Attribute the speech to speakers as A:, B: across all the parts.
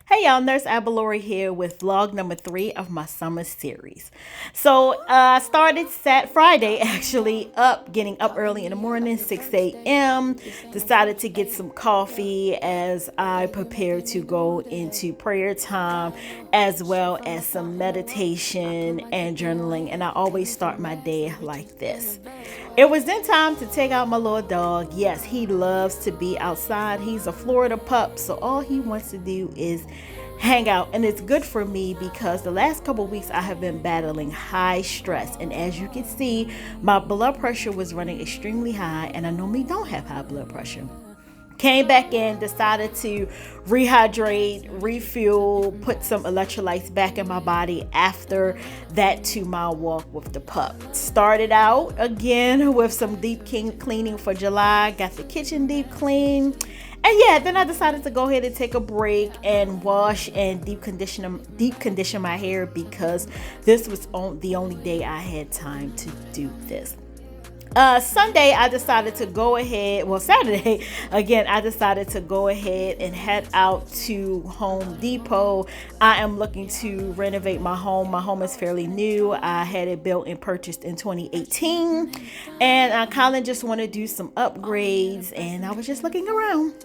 A: Hey y'all, Nurse Abalori here with vlog number 3 of my summer series. So I started Friday actually getting up early in the morning, 6 a.m. Decided to get some coffee as I prepare to go into prayer time, as well as some meditation and journaling. And I always start my day like this. It was then time to take out my little dog. Yes, he loves to be outside. He's a Florida pup, so all he wants to do is hang out. And it's good for me because the last couple of weeks I have been battling high stress. And as you can see, my blood pressure was running extremely high, and I normally don't have high blood pressure. Came back in, decided to rehydrate, refuel, put some electrolytes back in my body after that 2 mile walk with the pup. Started out again with some deep cleaning for July, got the kitchen deep clean. And yeah, then I decided to go ahead and take a break and wash and deep condition my hair because this was the only day I had time to do this. Sunday, I decided to go ahead. Well, Saturday, again, I decided to go ahead and head out to Home Depot. I am looking to renovate my home. My home is fairly new. I had it built and purchased in 2018. And I kind of just want to do some upgrades. And I was just looking around.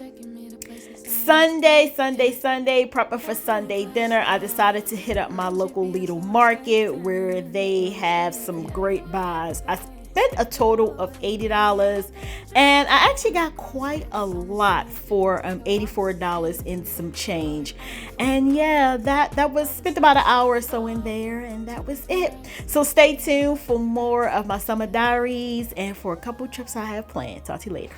A: Sunday, prepping for Sunday dinner. I decided to hit up my local Lidl market where they have some great buys. I spent a total of $80, and I actually got quite a lot for $84 in some change. And yeah, that was spent about an hour or so in there, and that was it. So stay tuned for more of my summer diaries and for a couple trips I have planned. Talk to you later.